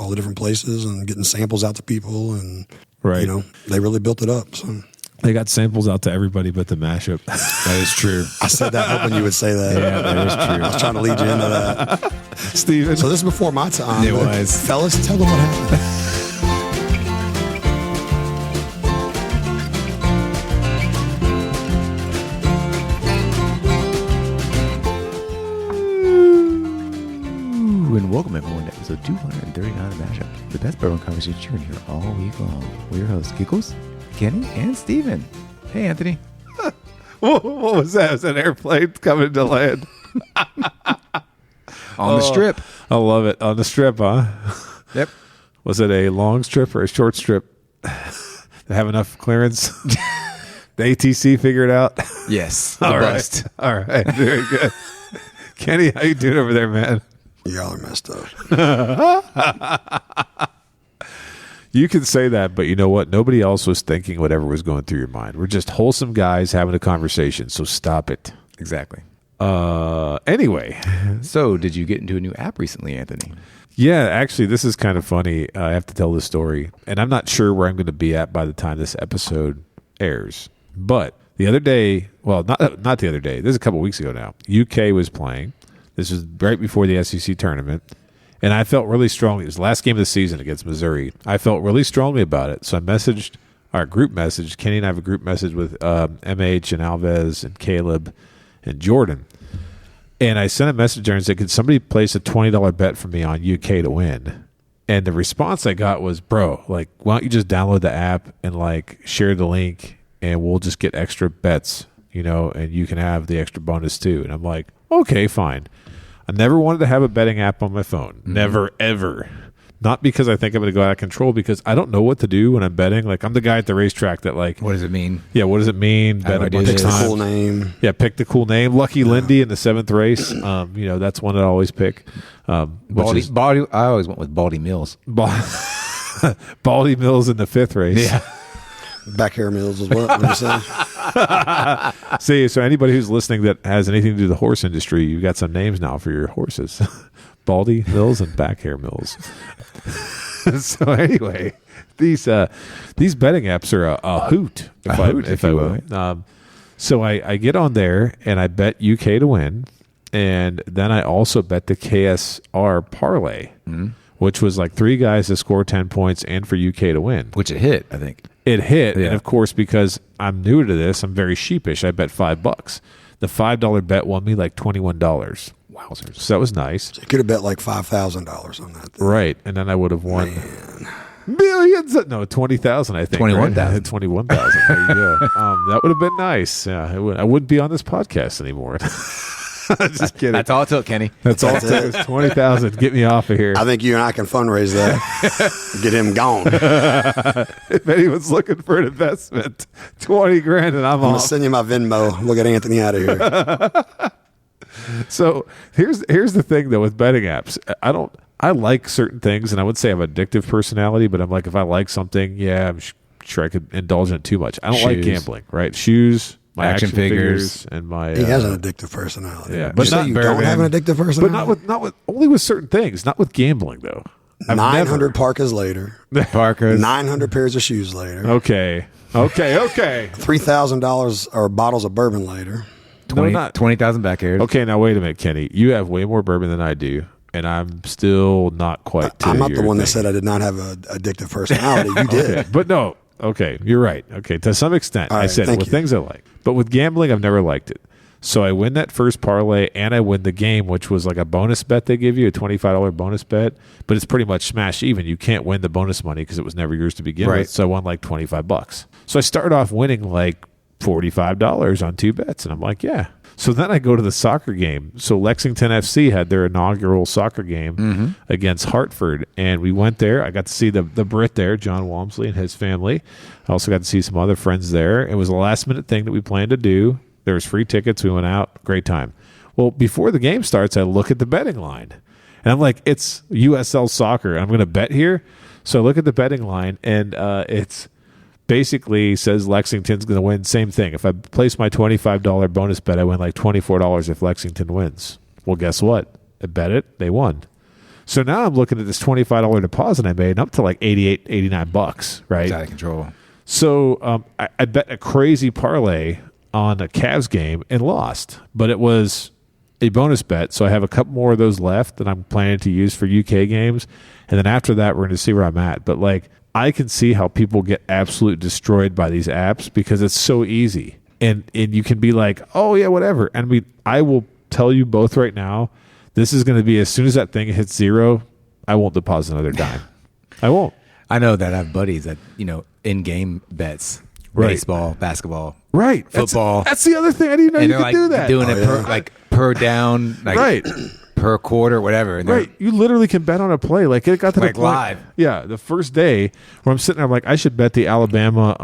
all the different places and getting samples out to people. And, Right. you know, they really built it up. So They got samples out to everybody but the mashup. That is true. I said that hoping you would say that. Yeah, that is true. I was trying to lead you into that. Steven. So this is before my time. It but was. Fellas, tell them what happened. And welcome everyone to episode 239 of Mashup, the best bourbon conversation you're going to hear all week long. We're your hosts, Giggles, Kenny, and Steven. Hey, Anthony. What was that? Was that an airplane coming to land? On the strip. I love it. On the strip, huh? Yep. Was it a long strip or a short strip? They have enough clearance? The ATC figured out? Yes. All Bust. right. All right. Very good. Kenny, how you doing over there, man? Y'all are messed up. You can say that, but you know what? Nobody else was thinking whatever was going through your mind. We're just wholesome guys having a conversation, so stop it. Exactly. Anyway. So, did you get into a new app recently, Anthony? Yeah, actually, this is kind of funny. I have to tell this story, and I'm not sure where I'm going to be at by the time this episode airs. But the other day, well, not the other day, this is a couple weeks ago now, UK was playing. This was right before the SEC tournament, and I felt really strongly. It was the last game of the season against Missouri. I felt really strongly about it, so I messaged our group message. Kenny and I have a group message with MH and Alves and Caleb and Jordan. And I sent a message there and said, could somebody place a $20 bet for me on UK to win? And the response I got was, bro, like, why don't you just download the app and, like, share the link, and we'll just get extra bets, you know, and you can have the extra bonus too. And I'm like, okay, fine. I never wanted to have a betting app on my phone. Mm-hmm. Never, ever. Not because I think I'm going to go out of control, because I don't know what to do when I'm betting. Like, I'm the guy at the racetrack that, like, What does it mean? yeah, what does it mean? Bet a bunch of Pick the times. cool name. Yeah, pick the cool name. Lucky Lindy in the 7th race. You know, that's one that I always pick. Baldy. I always went with Baldy Mills. Baldy Mills in the 5th race. Yeah. Back hair mills is what you saying? See, so anybody who's listening that has anything to do with the horse industry, you've got some names now for your horses. Baldy Mills and back hair mills. So anyway, these betting apps are a hoot, if I will. So I get on there and I bet UK to win, and then I also bet the KSR parlay, which was like 3 guys to score 10 points and for UK to win. Which it hit, I think. It hit, Yeah. and of course, because I'm new to this, I'm very sheepish. I bet $5. The $5 bet won me like $21. Wowzers! So that was nice. You could have bet like $5,000 on that. Right, and then I would have won millions. No, 20,000. I think 21,000. Right? 21,000. There you go. That would have been nice. Yeah, I wouldn't be on this podcast anymore. Just kidding. That's all it took, Kenny. That's all it took. Is 20,000. Get me off of here. I think you and I can fundraise that. Get him gone. If anyone's looking for an investment, 20 grand, and I'm I'm going to off. send you my Venmo. We'll get Anthony out of here. So here's the thing though with betting apps. I like certain things, and I would say I have an addictive personality, but I'm like, if I like something, yeah, I'm sure I could indulge in it too much. I don't like Shoes. gambling, right? Shoes, my action figures. and my He has an addictive personality. yeah, You but say not you bourbon. don't have an addictive but personality? not with only with certain things, not with gambling though. I've 900 parkas later. Parker's. 900 pairs of shoes later. Okay. $3,000 or bottles of bourbon later. 20,000 back hairs. Okay, now wait a minute, Kenny. You have way more bourbon than I do, and I'm still not quite to I'm not the your one that thing. said I did not have an addictive personality. You did. Okay, but no. Okay, you're right. Okay, to some extent, All I right, said thank with you. things I like. But with gambling, I've never liked it. So I win that first parlay, and I win the game, which was like a bonus bet they give you, a $25 bonus bet. But it's pretty much smash even. You can't win the bonus money because it was never yours to begin Right. with. So I won like $25. So I started off winning like $45 on 2 bets, and I'm like, yeah. So then I go to the soccer game. So Lexington FC had their inaugural soccer game against Hartford, and we went there. I got to see the Brit there, John Walmsley and his family. I also got to see some other friends there. It was a last-minute thing that we planned to do. There was free tickets. We went out. Great time. Well, before the game starts, I look at the betting line, and I'm like, it's USL Soccer. I'm going to bet here. So I look at the betting line, and it's basically says Lexington's going to win. Same thing. If I place my $25 bonus bet, I win like $24 if Lexington wins. Well, guess what? I bet it. They won. So now I'm looking at this $25 deposit I made, and up to like $88, $89, right? It's out of control. So I bet a crazy parlay on a Cavs game and lost, but it was a bonus bet. So I have a couple more of those left that I'm planning to use for UK games, and then after that, we're going to see where I'm at. But like, I can see how people get absolutely destroyed by these apps because it's so easy, and you can be like, oh yeah, whatever. And I will tell you both right now, this is going to be as soon as that thing hits zero, I won't deposit another dime. I won't. I know that I have buddies that, in-game bets, Right. baseball, basketball, Right. football. That's the other thing. I didn't know and you they're could do that. doing it yeah. per down, Right. per quarter, whatever. And they're- Right. You literally can bet on a play. Like it got to Like the point. live. Yeah. The first day where I'm sitting there, I'm like, I should bet the Alabama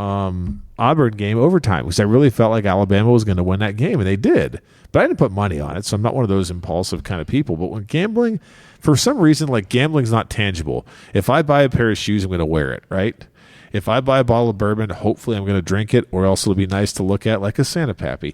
Auburn game overtime because I really felt like Alabama was going to win that game, and they did. But I didn't put money on it, so I'm not one of those impulsive kind of people. But when gambling, for some reason, like gambling's not tangible. If I buy a pair of shoes, I'm going to wear it, right? If I buy a bottle of bourbon, hopefully I'm going to drink it, or else it'll be nice to look at like a Santa Pappy.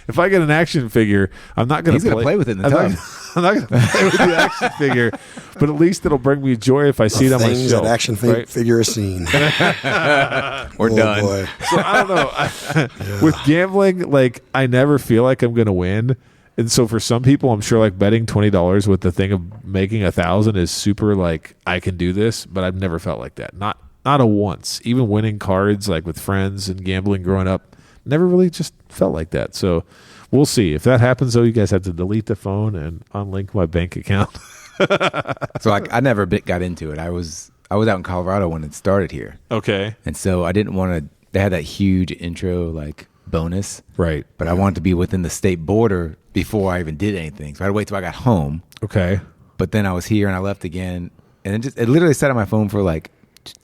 If I get an action figure, I'm not going He's to gonna play with it in the I'm tub. I'm not going to play with the action figure, but at least it'll bring me joy if I see it on my Things shelf. that action right? figure is seen. We're Oh, done. boy. So I don't know. With gambling, like I never feel like I'm going to win. And so for some people, I'm sure like betting $20 with the thing of making 1,000 is super like I can do this, but I've never felt like that. Not a once. Even winning cards like with friends and gambling growing up, never really just felt like that. So we'll see. If that happens though, you guys have to delete the phone and unlink my bank account. So I never got into it. I was out in Colorado when it started here. Okay. And so I didn't want to, they had that huge intro like bonus, Right. but I wanted to be within the state border before I even did anything. So I had to wait till I got home. Okay. But then I was here and I left again. And it literally sat on my phone for like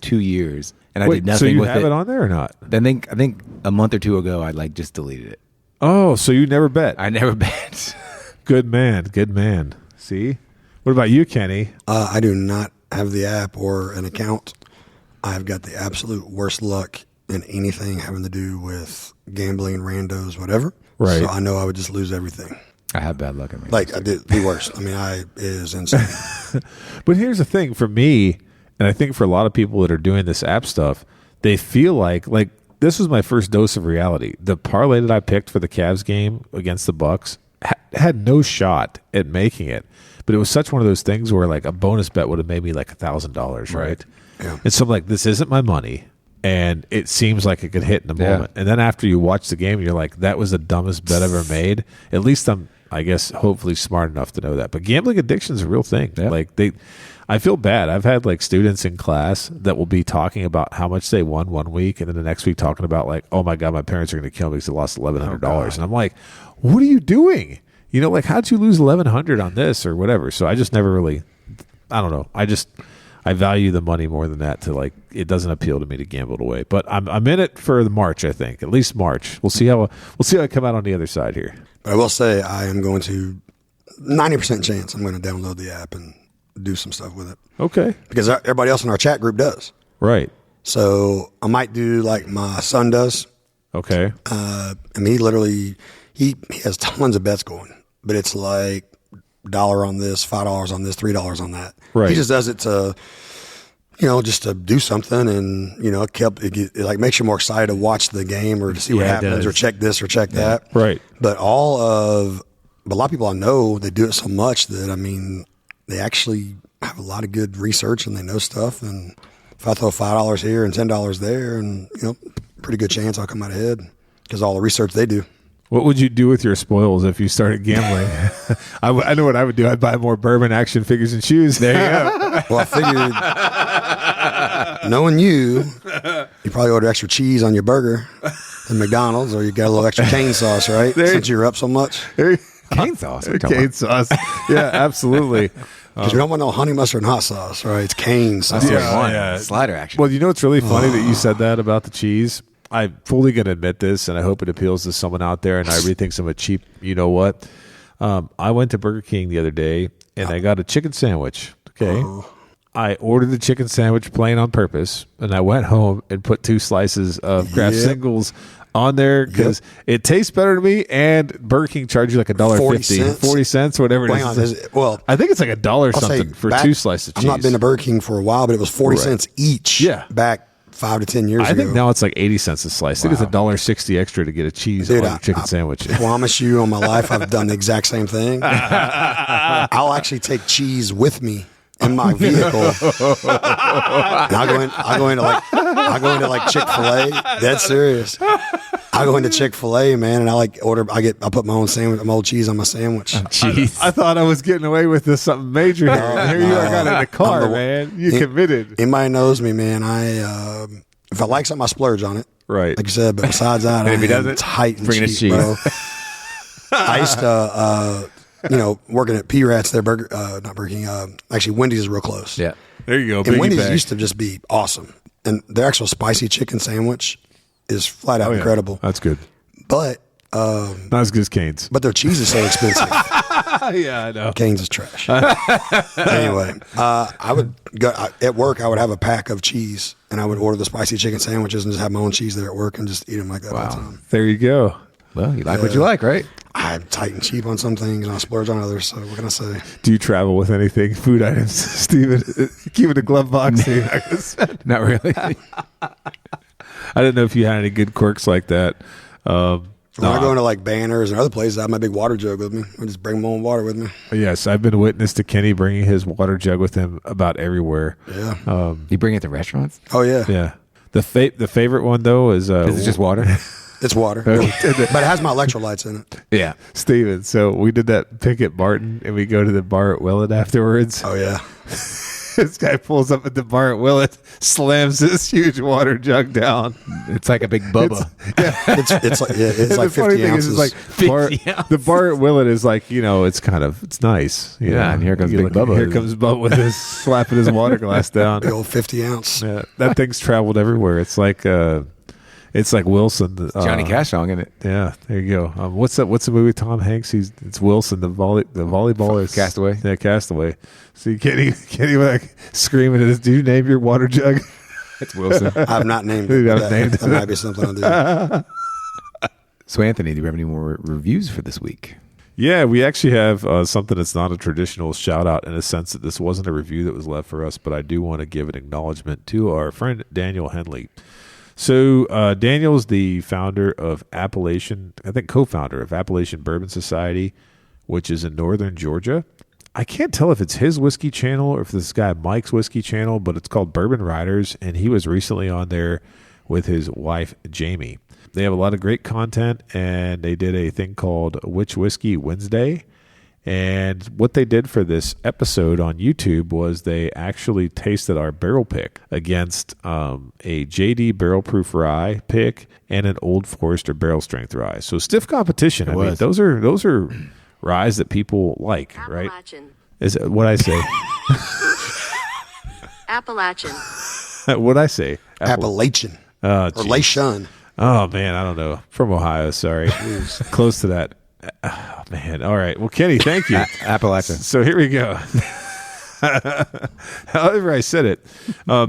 2 years. And I Wait, did nothing so you with have it. it on there or not? I think a month or two ago, I like just deleted it. Oh, so you never bet. I never bet. Good man. Good man. See? What about you, Kenny? I do not have the app or an account. I've got the absolute worst luck in anything having to do with gambling, randos, whatever. Right. So I know I would just lose everything. I have bad luck. Like I did the worst. I mean, it is insane. But here's the thing for me, and I think for a lot of people that are doing this app stuff, they feel like this was my first dose of reality. The parlay that I picked for the Cavs game against the Bucks had no shot at making it, but it was such one of those things where like a bonus bet would have made me like $1,000, right? Yeah. And so I'm like, this isn't my money, and it seems like it could hit in a moment. And then after you watch the game, you're like, that was the dumbest bet I've ever made. At least I'm, I guess, hopefully smart enough to know that. But gambling addiction is a real thing. Yeah. Like I feel bad. I've had like students in class that will be talking about how much they won one week, and then the next week talking about like, oh my God, my parents are going to kill me because they lost $1,100. And I'm like, what are you doing? Like how'd you lose $1,100 on this or whatever? So I just never really, I don't know. I value the money more than that to like, it doesn't appeal to me to gamble it away. But I'm in it for the March, I think. At least March. We'll see how I come out on the other side here. But I will say I am going to 90% chance I'm going to download the app and do some stuff with it. Okay. Because everybody else in our chat group does. Right. So I might do like my son does. Okay. I mean, he literally, he has tons of bets going, but it's like $1 on this, $5 on this, $3 on that. Right. He just does it to, just to do something, and it like makes you more excited to watch the game or to see what Yeah, it happens does. or check this or check that. Right. But a lot of people I know, they do it so much that they actually have a lot of good research and they know stuff. And if I throw $5 here and $10 there, and pretty good chance I'll come out ahead because all the research they do. What would you do with your spoils if you started gambling? I know what I would do. I'd buy more bourbon action figures and shoes. There you go. Well, I figured, knowing you probably order extra cheese on your burger at McDonald's, or you got a little extra cane sauce, right? Since you're up so much. Cane sauce. What are you talking Cane about? sauce. Yeah, absolutely. Because we don't want no honey mustard and hot sauce, right? It's cane sauce. That's what Yeah, I want. yeah. Slider action. Well, what's really funny that you said that about the cheese? I'm fully going to admit this, and I hope it appeals to someone out there, and I really think I'm a cheap you-know-what. I went to Burger King the other day, and I got a chicken sandwich, okay? I ordered the chicken sandwich plain on purpose, and I went home and put 2 slices of Kraft singles on there because it tastes better to me, and Burger King charges you like $1.50, 40 cents, whatever it is. Well, I think it's like $1 something for 2 slices of cheese. I've not been to Burger King for a while, but it was 40 cents each. Yeah. Back 5 to 10 years ago. I think now it's like 80 cents a slice. I think it's $1.60 extra to get a cheese on a chicken sandwich. I promise you, on my life, I've done the exact same thing. I'll actually take cheese with me in my vehicle. And I'll go into like Chick-fil-A. That's serious. I go into Chick-fil-A, man, and I put my own cheese on my sandwich. Jeez. I thought I was getting away with this something major here. Here you are, got in a car, man. You committed. Anybody knows me, man. If I like something, I splurge on it. Right. Like I said, but besides that, if he am doesn't, tight and bring us cheap, cheese. bro. I used to, working at P-Rats there, not Burger King, actually Wendy's is real close. Yeah. There you go. And Wendy's used to just be awesome. And their actual spicy chicken sandwich is flat out incredible. That's good. But not as good as Cane's. but their cheese is so expensive. Yeah, I know. Cane's is trash. Anyway, I would go at work. I would have a pack of cheese, and I would order the spicy chicken sandwiches and just have my own cheese there at work and just eat them like that all the time. There you go. Well, you like what you like, right? I'm tight and cheap on some things, and I splurge on others. So what can I say? Do you travel with anything, food items, Steven? Keep it a glove box. Not really. I didn't know if you had any good quirks like that. When I go into like Banners and other places, I have my big water jug with me. I just bring my own water with me. Yes, I've been a witness to Kenny bringing his water jug with him about everywhere. Yeah. You bring it to restaurants? Oh yeah. Yeah. The favorite one though is Is it just water? It's water, but it has my electrolytes in it. Yeah. Steven, so we did that pick at Barton, and we go to the bar at Willett afterwards. Oh yeah. This guy pulls up at the bar at Willett, slams this huge water jug down. It's like a big Bubba. It's like 50 ounces. Like 50 ounces. The bar at Willett is like, it's nice. Yeah, and here comes You Big look- Bubba. Here comes Bubba with his slapping his water glass down. Big old 50 ounce. Yeah, that thing's traveled everywhere. It's like Wilson. Johnny Cash song, isn't it? Yeah, there you go. What's the movie with Tom Hanks? It's Wilson, the volleyballer. Castaway? Yeah, Castaway. So you can't like screaming at us. Do you name your water jug? It's Wilson. I have not named You it. haven't named That might be something I'll do. So, Anthony, do you have any more reviews for this week? Yeah, we actually have something that's not a traditional shout out in a sense that this wasn't a review that was left for us, but I do want to give an acknowledgement to our friend Daniel Henley. So Daniel's the founder of co-founder of Appalachian Bourbon Society, which is in northern Georgia. I can't tell if it's his whiskey channel or if this guy Mike's whiskey channel, but it's called Bourbon Riders, and he was recently on there with his wife, Jamie. They have a lot of great content, and they did a thing called Which Whiskey Wednesday. And what they did for this episode on YouTube was they actually tasted our barrel pick against a JD barrel proof rye pick and an Old Forester barrel strength rye. So stiff competition. I mean, those are ryes that people like, right? Appalachian. Is it what I say? Appalachian. What I say? Appalachian. Oh, Or geez. Lashun. Oh man, I don't know. From Ohio, sorry. Close to that. Oh, man. All right. Well, Kenny, thank you. Appalachian. So here we go. However I said it,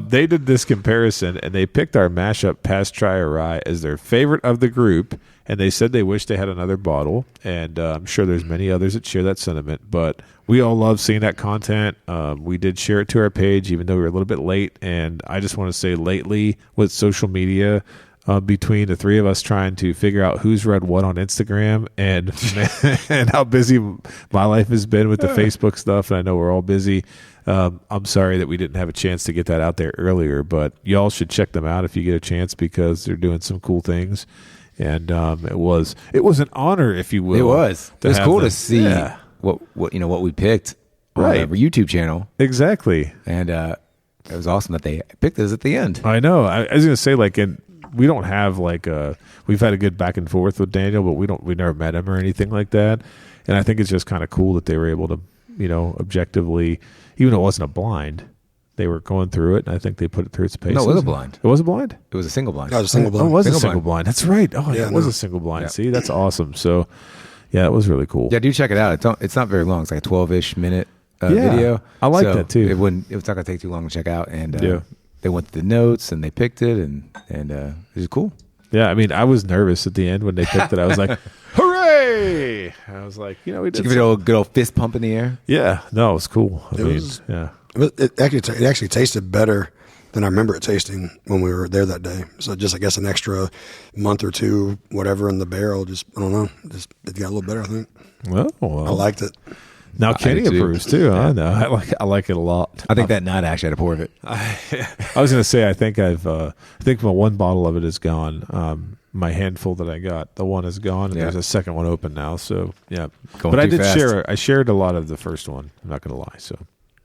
they did this comparison, and they picked our mashup Past Try or Rye as their favorite of the group, and they said they wish they had another bottle, and I'm sure there's many others that share that sentiment, but we all love seeing that content. We did share it to our page, even though we were a little bit late, and I just want to say lately with social media, between the three of us trying to figure out who's read what on Instagram and and how busy my life has been with the Facebook stuff, and I know we're all busy. I'm sorry that we didn't have a chance to get that out there earlier, but y'all should check them out if you get a chance because they're doing some cool things. And it was an honor, if you will. It was. It was cool to see Yeah. what we picked on Right. our YouTube channel, Exactly. and it was awesome that they picked us at the end. I know. I was going to say, we don't have we've had a good back and forth with Daniel, but we never met him or anything like that. And I think it's just kind of cool that they were able to, objectively, even though it wasn't a blind, they were going through it. And I think they put it through its paces. No, it was a blind. It was a blind? It was a single blind. That was a single Oh, blind. it was a Single single blind. That's right. Oh, yeah, Yeah, it was no. a single blind. Yeah. See, that's awesome. So, yeah, it was really cool. Yeah, do check it out. It's not very long. It's like a 12-ish minute video. I like So that too. It was not gonna take too long to check out, and Yeah. they went through the notes and they picked it, and it was cool. Yeah, I mean, I was nervous at the end when they picked it. I was like, hooray! I was like, we Did did you give it a good old fist pump in the air? Yeah, no, it was cool. I mean, was- yeah. But it actually tasted better than I remember it tasting when we were there that day. So just, I guess, an extra month or two, whatever, in the barrel. Just, I don't know. Just, it got a little better, I think. Well, I liked it. now Kenny do too. approves too. I know. I like it a lot. I think that night I actually had a pour of it. I was going to say, I think I think my one bottle of it is gone. My handful that I got, the one is gone, and Yeah. there's a second one open now. So yeah, Going but I too did fast. share. I shared a lot of the first one. I'm not going to lie. So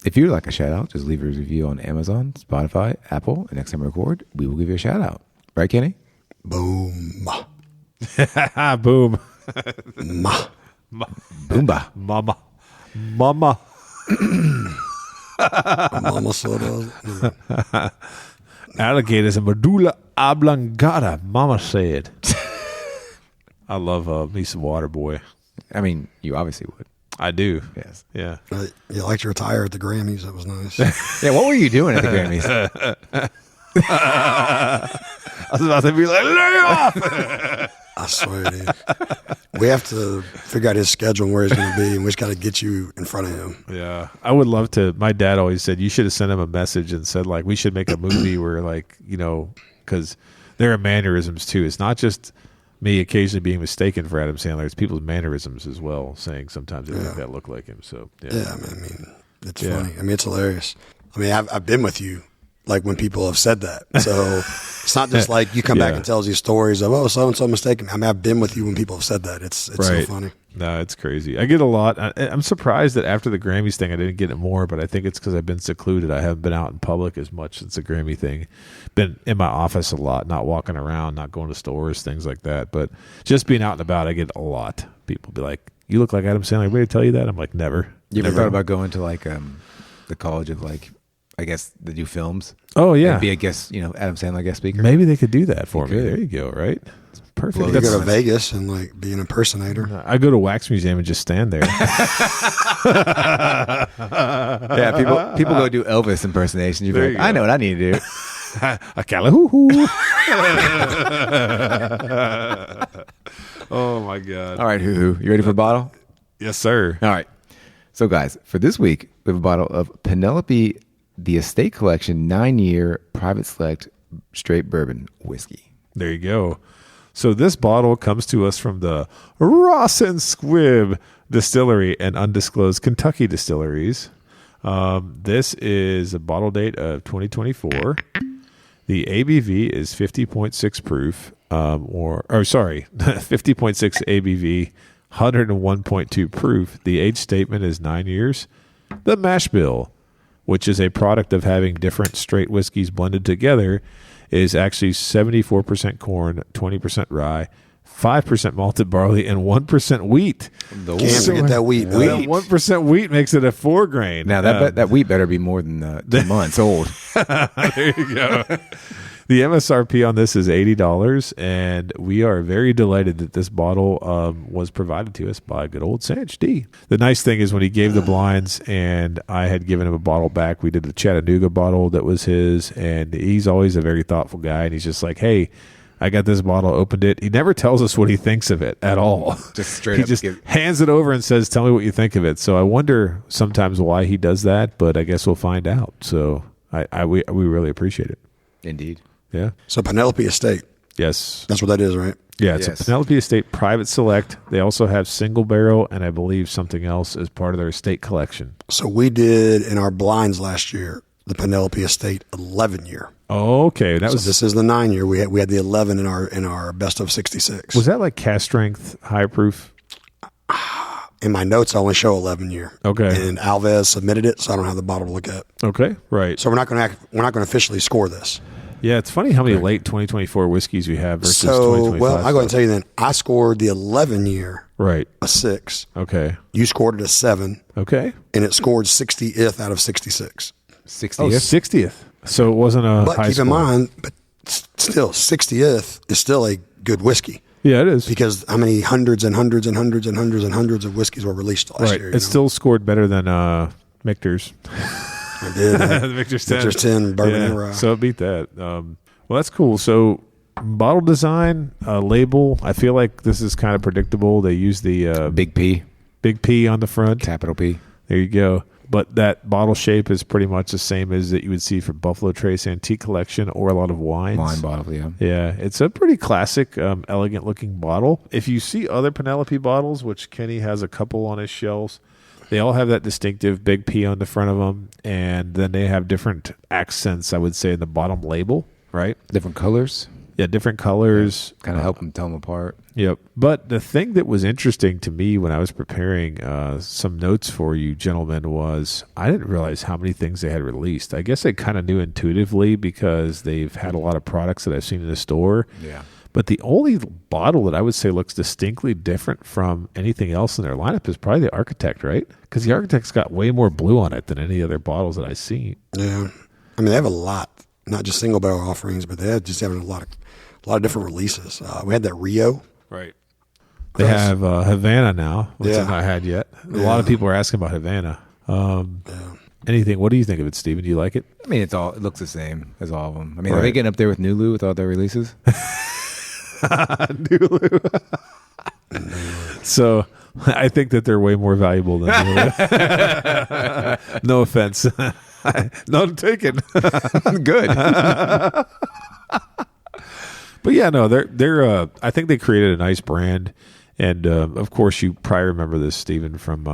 If you'd like a shout out, just leave a review on Amazon, Spotify, Apple, and next time we record, we will give you a shout out. Right, Kenny? Boom. boom, Ma. Boomba. mama. Mama soda. Alligators and medulla oblongata. Mama said. I love me some water, boy. I mean, you obviously would. I do. Yes. Yeah. You liked your attire at the Grammys. That was nice. Yeah, what were you doing at the Grammys? I was about to be like, lay off. I swear, dude. We have to figure out his schedule and where he's going to be, and we just got to get you in front of him. Yeah, I would love to. My dad always said you should have sent him a message and said like we should make a movie where like because there are mannerisms too. It's not just me occasionally being mistaken for Adam Sandler. It's people's mannerisms as well, saying sometimes they think that look like him. So Yeah, man, I mean, it's Yeah. funny. I mean, it's hilarious. I mean, I've been with you like when people have said that. So it's not just like you come back Yeah. and tells you stories of, oh, so-and-so mistaken. I mean, I've been with you when people have said that. It's so Right. funny. No, it's crazy. I get a lot. I'm surprised that after the Grammys thing, I didn't get it more, but I think it's because I've been secluded. I haven't been out in public as much since the Grammy thing. Been in my office a lot, not walking around, not going to stores, things like that. But just being out and about, I get a lot. People be like, you look like Adam Sandler. Anybody tell you that? I'm like, never. You ever Never. thought about going to like the college of like, I guess they do films? Oh, yeah. And be a guest, Adam Sandler guest speaker? Maybe they could do that for me. could. There you go, right? It's perfect. Well, you That's- go to Vegas and like be an impersonator. I go to Wax Museum and just stand there. Yeah, people go do Elvis impersonations. You're There like, you I go. know what I need to do. A callahoo. Oh, my God. All right, hoo-hoo. You ready for a bottle? Yes, sir. All right. So, guys, for this week, we have a bottle of Penelope, the Estate Collection 9-year Private Select Straight Bourbon Whiskey. There you go. So this bottle comes to us from the Ross and Squibb Distillery and Undisclosed Kentucky Distilleries. This is a bottle date of 2024. The ABV is 50.6 proof, 50.6 ABV, 101.2 proof. The age statement is 9 years. The mash bill, which is a product of having different straight whiskeys blended together, is actually 74% corn, 20% rye, 5% malted barley, and 1% wheat. Can't forget that wheat. That 1% wheat makes it a 4 grain. Now, that wheat better be more than 2 months old. There you go. The MSRP on this is $80, and we are very delighted that this bottle was provided to us by good old Sanch D. The nice thing is when he gave the blinds and I had given him a bottle back, we did the Chattanooga bottle that was his, and he's always a very thoughtful guy, and he's just like, hey, I got this bottle, opened it. He never tells us what he thinks of it at all. Just straight he up just give- hands it over and says, tell me what you think of it. So I wonder sometimes why he does that, but I guess we'll find out. So we really appreciate it. Indeed. Yeah. So Penelope Estate. Yes. That's what that is, right? Yeah, it's Yes. a Penelope Estate Private Select. They also have single barrel and I believe something else as part of their estate collection. So we did in our blinds last year the Penelope Estate 11 year. Oh, okay. That So was this is the 9 year. We had the 11 in our best of 66. was that like cast strength, high proof? In my notes, I only show 11 year. Okay. And Alves submitted it, so I don't have the bottle to look at. Okay, right. So we're not going to officially score this. Yeah, it's funny how many late 2024 whiskeys we have versus So 2025. well, I go ahead and tell you then. I scored the 11 year Right. a 6. Okay. You scored it a 7, Okay. and it scored 60th out of 66. 60th. Oh, 60th. So it wasn't a But high keep in score. mind, but still 60th is still a good whiskey Yeah, it is. because how many hundreds and hundreds and hundreds and hundreds and hundreds of whiskeys were released last Right. year? It still scored better than Michter's. I did. Michter's 10. Michter's 10 bourbon and rye. So it beat that. Well, that's cool. So bottle design, label, I feel like this is kind of predictable. They use the Big P on the front. capital P. There you go. But that bottle shape is pretty much the same as that you would see for Buffalo Trace Antique Collection or a lot of wines. Wine bottle, yeah. Yeah, it's a pretty classic, elegant looking bottle. If you see other Penelope bottles, which Kenny has a couple on his shelves, they all have that distinctive big P on the front of them, and then they have different accents, I would say, in the bottom label, right? Different colors. Yeah, different colors. Kind of help them tell them apart. Yep. But the thing that was interesting to me when I was preparing some notes for you gentlemen was I didn't realize how many things they had released. I guess I kind of knew intuitively because they've had a lot of products that I've seen in the store. Yeah. But the only bottle that I would say looks distinctly different from anything else in their lineup is probably the Architect, right? Because the Architect's got way more blue on it than any other bottles that I've seen. Yeah. I mean, they have a lot, not just single barrel offerings, but they just have a lot of different releases. We had that Rio. Right. They have Havana now, which I've not had yet. A lot of people are asking about Havana. Anything? What do you think of it, Steven? Do you like it? I mean, it looks the same as all of them. I mean, are they getting up there with Nulu with all their releases? Nulu. So I think that they're way more valuable than Nulu. No offense. None taken. Good. But yeah, no, they're. I think they created a nice brand, and of course, you probably remember this, Stephen, from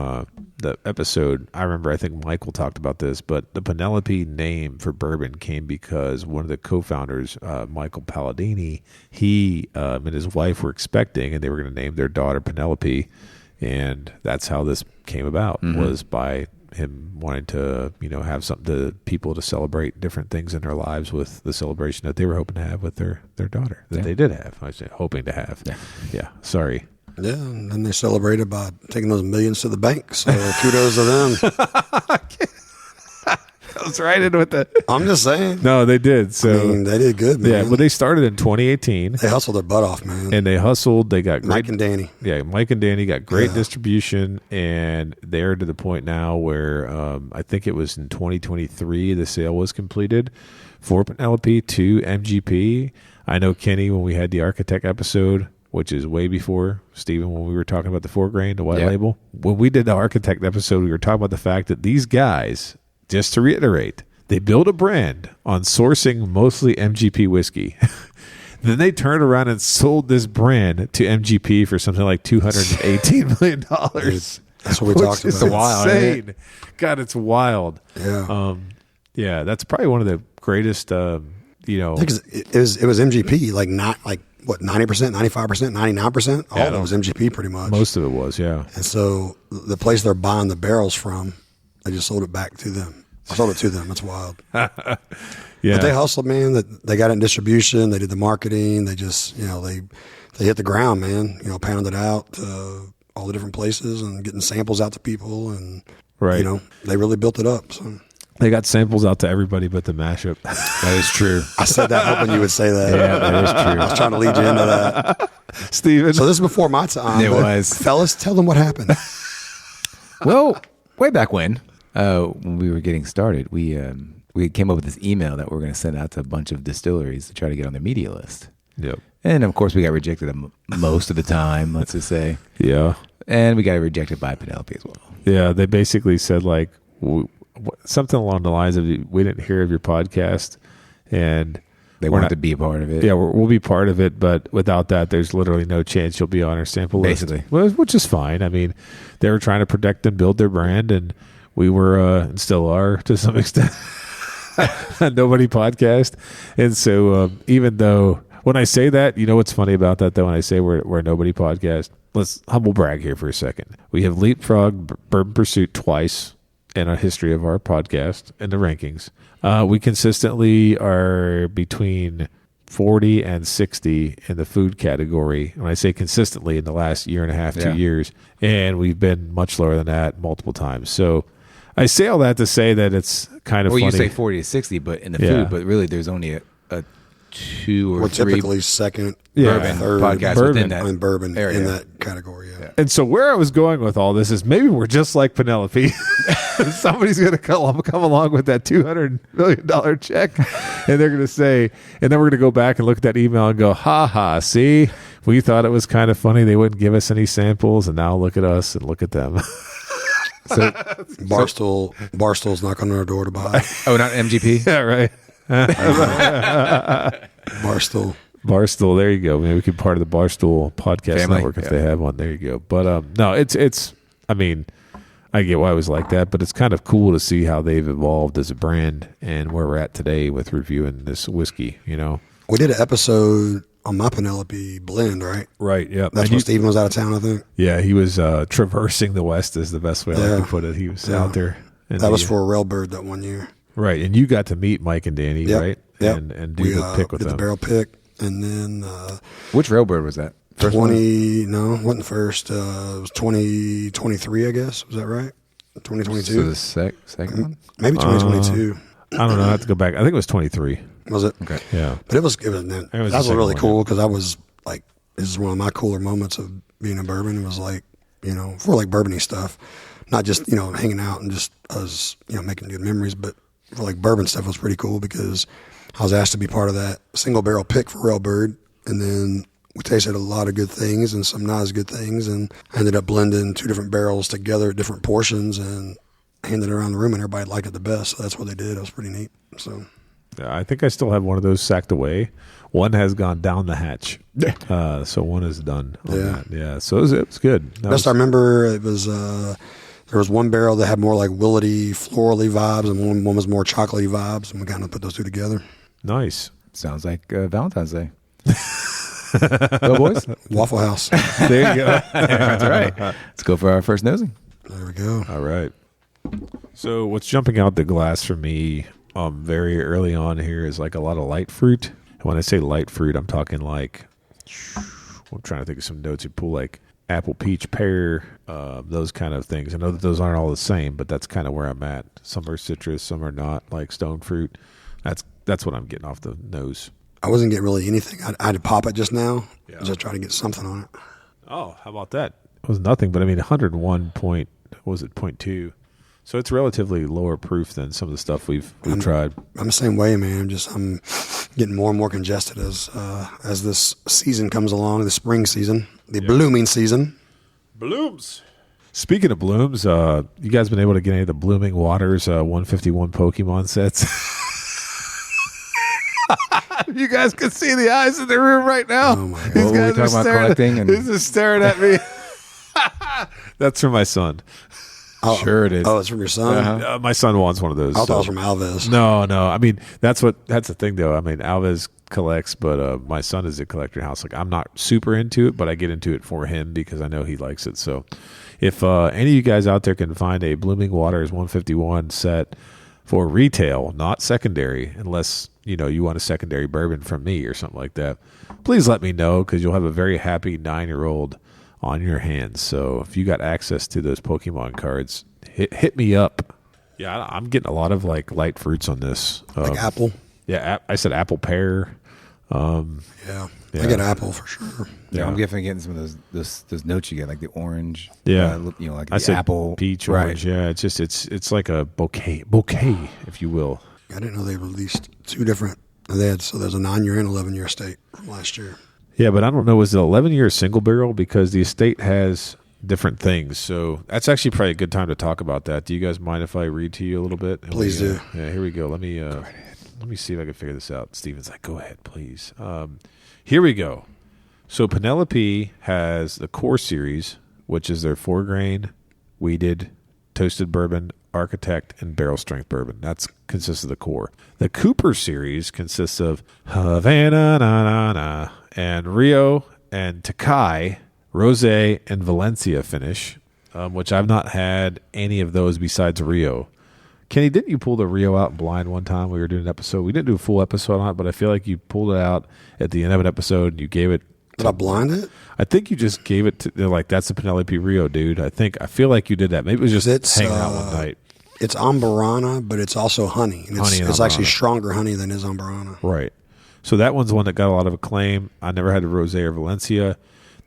the episode. I remember. I think Michael talked about this, but the Penelope name for bourbon came because one of the co-founders, Michael Palladini, he and his wife were expecting, and they were going to name their daughter Penelope, and that's how this came about. Was by him wanting to, have something to people to celebrate different things in their lives with the celebration that they were hoping to have with their daughter that they did have. I was hoping to have. Yeah. Sorry. Yeah, and then they celebrated by taking those millions to the bank. So kudos to them. I was right in with that. I'm just saying. No, they did. So I mean, they did good, man. Yeah, but they started in 2018. They hustled their butt off, man. And they hustled. They got Mike and Danny. Yeah, Mike and Danny got great distribution, and they're to the point now where I think it was in 2023 the sale was completed for Penelope to MGP. I know Kenny, when we had the Architect episode, which is way before Stephen, when we were talking about the 4 grain, the white label. When we did the Architect episode, we were talking about the fact that these guys, just to reiterate, they built a brand on sourcing mostly MGP whiskey. Then they turned around and sold this brand to MGP for something like $218 million. That's what we talked about. It's insane. God, it's wild. Yeah. Yeah, that's probably one of the greatest, I think it was MGP, like not like what 90%, 95%, 99%. All of it was MGP pretty much. Most of it was, yeah. And so the place they're buying the barrels from, they just sold it back to them. I sold it to them. That's wild. Yeah. But they hustled, man. That they got it in distribution. They did the marketing. They just, they hit the ground, man. Pounded it out all the different places and getting samples out to people, and they really built it up. So. They got samples out to everybody but the mashup. That is true. I said that hoping you would say that. Yeah, that is true. I was trying to lead you into that. Steven. So this is before my time. It was. Fellas, tell them what happened. Well, way back when we were getting started, we came up with this email that we're going to send out to a bunch of distilleries to try to get on their media list. Yep. And of course, we got rejected most of the time, let's just say. Yeah. And we got rejected by Penelope as well. Yeah, they basically said like something along the lines of, we didn't hear of your podcast, and they want to be a part of it. Yeah, we'll be part of it, but without that, there's literally no chance you'll be on our sample list. Basically. Which is fine. I mean, they were trying to protect and build their brand, and we were, and still are to some extent, Nobody podcast. And so even though, when I say that, what's funny about that, though, when I say we're a Nobody podcast, let's humble brag here for a second. We have leapfrogged Bourbon Pursuit twice in a history of our podcast in the rankings. We consistently are between 40 and 60 in the food category. When I say consistently, in the last year and a half, 2 years, and we've been much lower than that multiple times. So I say all that to say that it's kind of funny. You say 40 to 60, but in the food, but really there's only a 2 or We're 3 typically second, bourbon third, podcasts bourbon. within that. and bourbon area. in that category. Yeah. And so where I was going with all this is maybe we're just like Penelope. Somebody's going to come along with that $200 million check, and they're going to say, and then we're going to go back and look at that email and go, ha ha, see, we thought it was kind of funny. They wouldn't give us any samples, and now look at us and look at them. So, Barstool's knocking on our door to buy. oh, not MGP? Yeah, right. Barstool, there you go. Maybe we could be part of the Barstool podcast Family, network if they have one. There you go. But no, it's. I mean, I get why it was like that, but it's kind of cool to see how they've evolved as a brand and where we're at today with reviewing this whiskey. You know, We did an episode on my Penelope blend, right? right? Yeah, That's when Steven was out of town, I think. Yeah, he was traversing the West is the best way I Yeah. could put it. He was out there. And That was for a Railbird that one year. right, and you got to meet Mike and Danny, Yep. right? Yep. And do We the pick with did them. the barrel pick, and then Which Railbird was that? First one? 20. No, it wasn't first. It was 2023, I guess. Was that right? 2022. So the second one? Maybe 2022. I don't know. I have to go back. I think it was 23. Was it? Okay. Yeah. But it was was that the was second really one, cool because I was like, this is one of my cooler moments of being in bourbon. It was like, for like bourbony stuff, not just hanging out and just us making good memories, but for like bourbon stuff was pretty cool because I was asked to be part of that single barrel pick for Railbird, and then we tasted a lot of good things and some not as good things, and I ended up blending 2 different barrels together at different portions and handed it around the room, and everybody liked it the best. So that's what they did. It was pretty neat. So. Yeah, I think I still have one of those sacked away. One has gone down the hatch. So one is done. On Yeah. that. Yeah. So it was good. That Best was- I remember, it was there was one barrel that had more like willety, florally vibes, and one was more chocolatey vibes, and we kind of put those 2 together. nice. Sounds like Valentine's Day. Go, boys. Waffle House. There you go. That's right. Let's go for our first nosing. There we go. All right. So what's jumping out the glass for me very early on here is like a lot of light fruit. And when I say light fruit, I'm talking like, I'm trying to think of some notes you pull, like apple, peach, pear, those kind of things. I know that those aren't all the same, but that's kind of where I'm at. Some are citrus, some are not, like stone fruit. That's what I'm getting off the nose. I wasn't getting really anything. I had to pop it just now, Yeah. just trying to get something on it. Oh, how about that? It was nothing, but I mean, 101 point, what was it, 0.2. So it's relatively lower proof than some of the stuff we've tried. I'm the same way, man. I'm getting more and more congested as this season comes along, the spring season, the blooming season. Blooms. Speaking of blooms, you guys been able to get any of the Blooming Waters 151 Pokemon sets? You guys can see the eyes in the room right now. Oh, my God. These What were we guys talking are about staring. collecting and- He's just staring at me. That's for my son. Oh, Sure it is. Oh, it's from your son? Uh-huh. My son wants one of those. I thought so- it was from Alves. No. I mean, that's the thing, though. I mean, Alves collects, but my son is a collector house. Like, I'm not super into it, but I get into it for him because I know he likes it. So, if any of you guys out there can find a Blooming Waters 151 set for retail, not secondary, unless you want a secondary bourbon from me or something like that, please let me know because you'll have a very happy 9-year-old on your hands. So, if you got access to those Pokemon cards, hit me up. Yeah, I'm getting a lot of like light fruits on this. Like apple. Yeah, I said apple, pear. Yeah. Yeah. I get apple for sure. Yeah, I'm definitely getting some of those notes you get, like the orange. Yeah. Like I the said apple, peach, right. orange. Yeah, it's just it's like a bouquet, if you will. I didn't know they released 2 different. There's a 9-year and 11-year estate from last year. Yeah, but I don't know. Was it 11-year single barrel? Because the estate has different things. So that's actually probably a good time to talk about that. Do you guys mind if I read to you a little bit? Please do. Yeah, here we go. Let me see if I can figure this out. Steven's like, go ahead, please. Here we go. So Penelope has the Core Series, which is their 4-grain, wheated, toasted bourbon, architect, and barrel strength bourbon. That consists of the core. The Cooper Series consists of Havana, and Rio, and Takai, Rosé, and Valencia finish, which I've not had any of those besides Rio. Kenny, didn't you pull the Rio out blind one time? We were doing an episode. We didn't do a full episode on it, but I feel like you pulled it out at the end of an episode and you gave it. Did I blind it? I think you just gave it to, they're like, that's the Penelope Rio, dude. I feel like you did that. Maybe it was just It's, hanging out one night. It's Ambarana, but it's also honey. And Honey and it's actually Ambarana. stronger honey than is Ambarana. Right. So that one's one that got a lot of acclaim. I never had a Rosé or Valencia.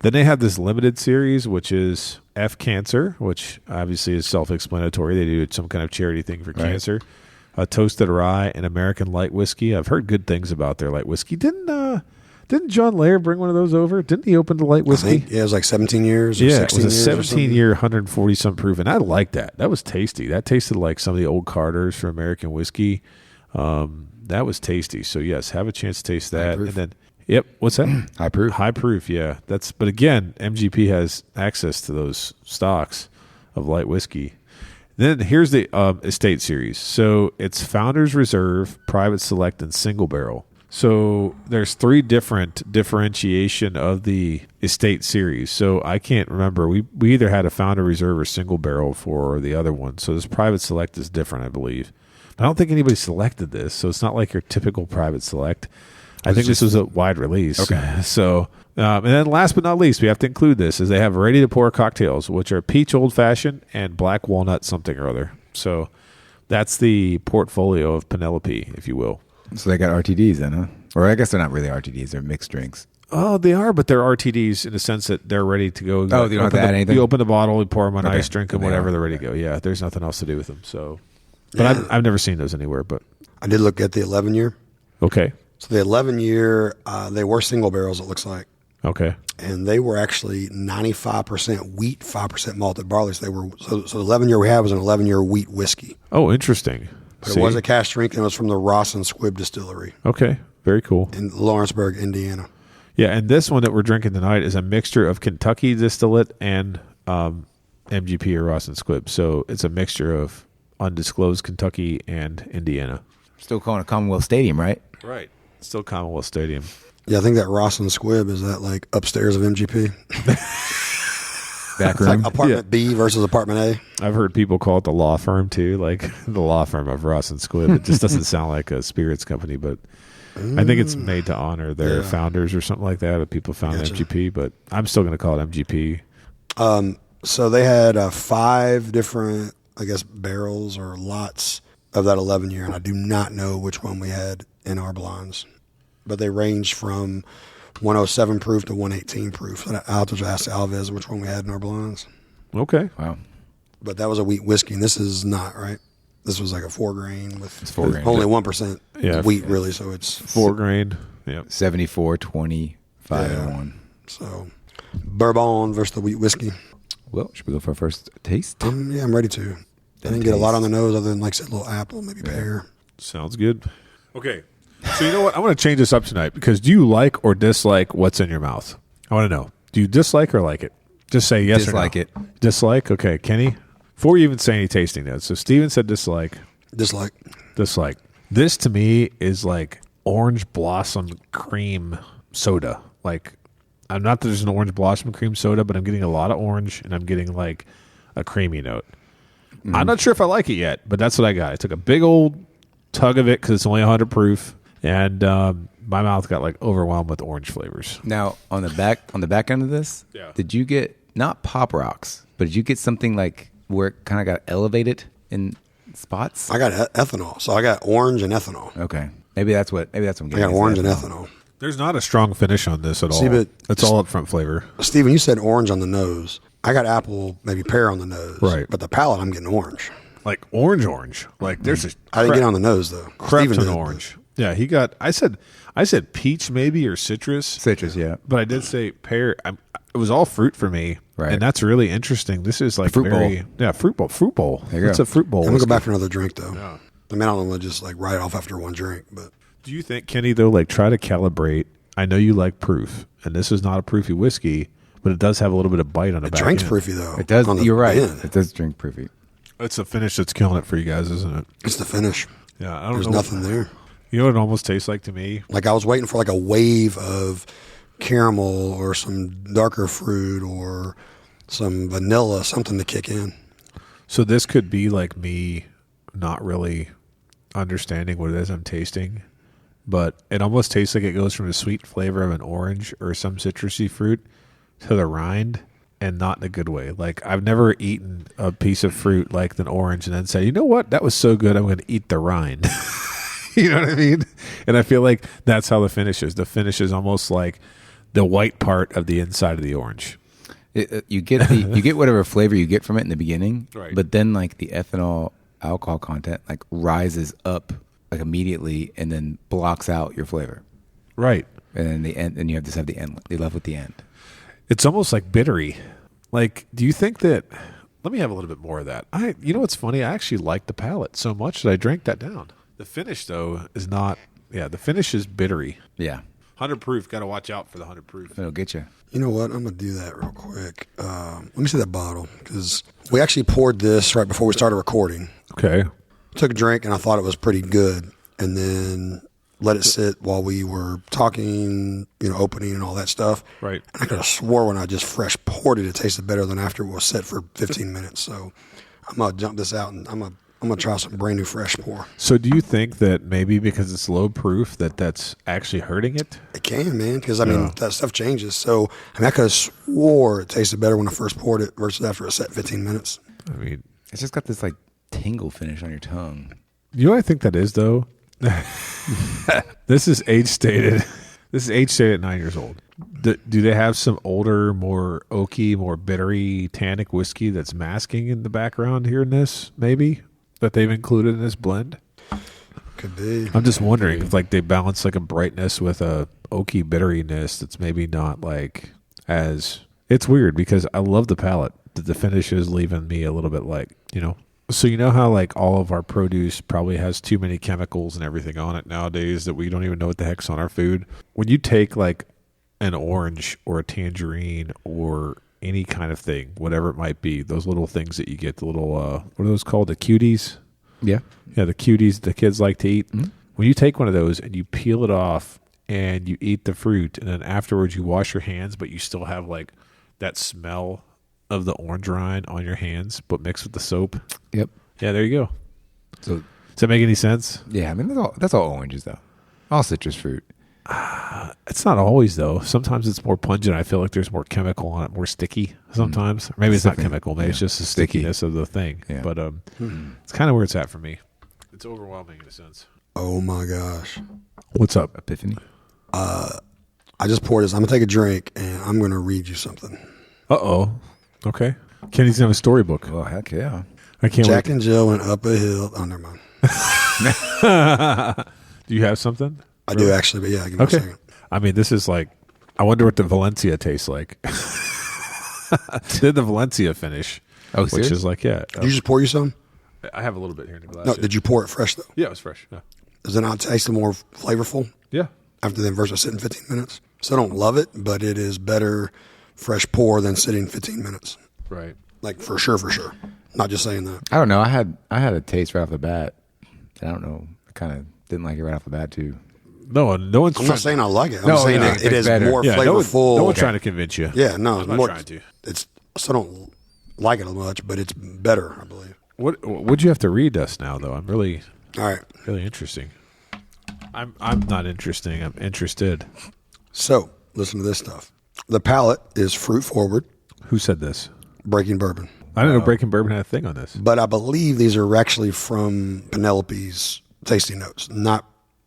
Then they have this limited series, which is F Cancer, which obviously is self-explanatory. They do some kind of charity thing for cancer. Toasted Rye and American Light Whiskey. I've heard good things about their light whiskey. Didn't John Lair bring one of those over? Didn't he open the light whiskey? It was like 17 years or 16 years. It was a 17-year, 140-some proof, and I liked that. That was tasty. That tasted like some of the old Carters for American whiskey. That was tasty. So, yes, have a chance to taste that. And then, yep, what's that? High proof. High proof, yeah. But again, MGP has access to those stocks of light whiskey. Then here's the Estate Series. So it's Founders Reserve, Private Select, and Single Barrel. So there's 3 different differentiation of the Estate Series. So I can't remember. We either had a Founder Reserve or Single Barrel for the other one. So this Private Select is different, I believe. But I don't think anybody selected this. So it's not like your typical Private Select. I think this was a wide release. Okay. So, and then last but not least, we have to include this, is they have ready-to-pour cocktails, which are peach old-fashioned and black walnut something or other. So that's the portfolio of Penelope, if you will. So they got RTDs then, huh? Or I guess they're not really RTDs. They're mixed drinks. Oh, they are, but they're RTDs in the sense that they're ready to go. Oh, you don't have to add anything? You open the bottle, you pour them on ice, drink them, They whatever, are. they're ready to go. Yeah, there's nothing else to do with them. So, but I've never seen those anywhere, but. I did look at the 11-year. Okay. So the 11-year, they were single barrels, it looks like. Okay. And they were actually 95% wheat, 5% malted barley. So the 11-year we had was an 11-year wheat whiskey. Oh, interesting. But it was a cash drink, and it was from the Ross and Squibb Distillery Okay. Very cool. in Lawrenceburg, Indiana. Yeah, and this one that we're drinking tonight is a mixture of Kentucky distillate and MGP or Ross and Squibb. So it's a mixture of undisclosed Kentucky and Indiana. Still calling it Commonwealth Stadium, right? Right. Still Commonwealth Stadium. Yeah, I think that Ross and Squibb is that like upstairs of MGP. Back It's like room. apartment B versus apartment A. I've heard people call it the law firm too, like the law firm of Ross and Squibb. It just doesn't sound like a spirits company, but I think it's made to honor their founders or something like that. If people found MGP, but I'm still going to call it MGP. So they had 5 different, I guess, barrels or lots of that 11-year, and I do not know which one we had in our blinds, but they ranged from 107 proof to 118 proof. And I'll just ask Alves which one we had in our blinds. Okay. Wow. But that was a wheat whiskey, and this is not, right? This was like a 4-grain with 4 grain. only 1% Yeah. wheat, really. So it's 4 grain. Yep. 74, 20, 5, and 1. So Bourbon versus the wheat whiskey. Well, should we go for our first taste? Yeah, I'm ready to. I didn't get a lot on the nose other than, like I said, a little apple, maybe pear. Sounds good. Okay. So you know what? I want to change this up tonight because do you like or dislike what's in your mouth? I want to know. Do you dislike or like it? Just say yes Dislike or no. it. Dislike? Okay. Kenny? Before you even say any tasting notes. So Steven said dislike. Dislike. Dislike. This to me is like orange blossom cream soda. Like, I'm not that there's an orange blossom cream soda, but I'm getting a lot of orange and I'm getting like a creamy note. I'm not sure if I like it yet, but that's what I got. I took a big old tug of it because it's only 100 proof, and my mouth got like overwhelmed with orange flavors. Now, on the back end of this, did you get not Pop Rocks, but did you get something like where it kind of got elevated in spots? I got ethanol, so I got orange and ethanol. Okay, maybe that's what I'm I getting. got is orange and ethanol. ethanol. There's not a strong finish on this at all. See, but it's all upfront flavor. Steven, you said orange on the nose. I got apple, maybe pear on the nose. Right. But the palate, I'm getting orange. Like orange. Like there's a I didn't get on the nose, though. crept Steven on did. orange. Yeah, he got. I said peach maybe or citrus. Citrus, yeah. But I did say pear. It was all fruit for me, Right. And that's really interesting. This is like Fruit bowl. Yeah, fruit bowl. Fruit bowl. There you It's go. a fruit bowl. I'm going to go whiskey. back for another drink, though. Yeah. I mean, I don't want to just like write it off after one drink, but Do you think, Kenny, though, like try to calibrate? I know you like proof, and this is not a proofy whiskey, but it does have a little bit of bite on the it back drink's end. proofy, though. It does. on the You're right. end. It does drink proofy. It's the finish that's killing it for you guys, isn't it? It's the finish. Yeah, I don't There's know. nothing there. You know what it almost tastes like to me? Like I was waiting for like a wave of caramel or some darker fruit or some vanilla, something to kick in. So this could be like me not really understanding what it is I'm tasting, but it almost tastes like it goes from the sweet flavor of an orange or some citrusy fruit to the rind, and not in a good way. Like I've never eaten a piece of fruit like an orange and then say, you know what, that was so good, I'm going to eat the rind. You know what I mean? And I feel like that's how the finish is. The finish is almost like the white part of the inside of the orange. You get whatever flavor you get from it in the beginning, Right. but then like the ethanol alcohol content like rises up like immediately and then blocks out your flavor. Right. And then the end, and you have to have the end. They left with the end. It's almost like bittery. Like, do you think that? Let me have a little bit more of that. You know what's funny? I actually like the palate so much that I drank that down. The finish though is not. Yeah, the finish is bittery. Yeah, 100 proof. Got to watch out for the 100 proof. it'll get you. You know what? I'm gonna do that real quick. Let me see that bottle because we actually poured this right before we started recording. Okay. Took a drink and I thought it was pretty good, and then let it sit while we were talking, opening and all that stuff. Right. And I could have swore when I just fresh poured it, it tasted better than after it was set for 15 minutes. So I'm gonna jump this out and I'm gonna try some brand new fresh pour. So do you think that maybe because it's low proof that's actually hurting it? It can, man, because that stuff changes. So I could have swore it tasted better when I first poured it versus after it set 15 minutes. I mean, It's just got this like tingle finish on your tongue. you know what I think that is though? This is age stated. This is age stated at 9 years old. Do they have some older, more oaky, more bittery, tannic whiskey that's masking in the background here in this, maybe, that they've included in this blend? Could be. I'm just wondering if like they balance like a brightness with a oaky bitteriness that's maybe not like as... It's weird because I love the palate. The finish is leaving me a little bit like, So you know how like all of our produce probably has too many chemicals and everything on it nowadays that we don't even know what the heck's on our food? When you take like an orange or a tangerine or any kind of thing, whatever it might be, those little things that you get, the little, what are those called? The cuties? Yeah. Yeah, the cuties the kids like to eat. Mm-hmm. When you take one of those and you peel it off and you eat the fruit and then afterwards you wash your hands, but you still have like that smell of the orange rind on your hands, but mixed with the soap. Yep. Yeah, there you go. So Does that make any sense? yeah, I mean that's all oranges though. All citrus fruit. It's not always though. Sometimes it's more pungent. I feel like there's more chemical on it, more sticky sometimes. Or maybe it's not chemical. Maybe it's just the stickiness of the thing. Yeah. But it's kind of where it's at for me. It's overwhelming in a sense. Oh my gosh. What's up? Epiphany. I just poured this. I'm gonna take a drink and I'm gonna read you something. Uh-oh. Okay. Kenny's gonna have a storybook. Oh heck yeah. I can't Jack wait. and Jill went up a hill. Oh, never mind. Do you have something? I do actually, but yeah, give me a Okay. second. I mean, this is like, I wonder what the Valencia tastes like. Did the Valencia finish? Oh, which serious? is like, yeah. Did you just pour you some? I have a little bit here in the glass. No, did you pour it fresh though? Yeah, it was fresh. Yeah. Does it not taste more flavorful Yeah. after then versus sitting 15 minutes? So I don't love it, but it is better fresh pour than sitting 15 minutes. Right. Like for sure, for sure. Not just saying that. I don't know. I had a taste right off the bat. I don't know. I kind of didn't like it right off the bat too. No one's I'm trying. not saying I like it. I'm No, saying no, that it it's is better. more Yeah, flavorful. no one's trying to convince you. Yeah, no, I'm not more, trying to. It's still don't like it as much, but it's better, I believe. What'd you have to read us now, though? I'm really, All right. really interesting. I'm not interesting. I'm interested. So listen to this stuff. The palate is fruit forward, Who said this? Breaking Bourbon. I didn't know Breaking Bourbon had a thing on this. But I believe these are actually from Penelope's tasting notes.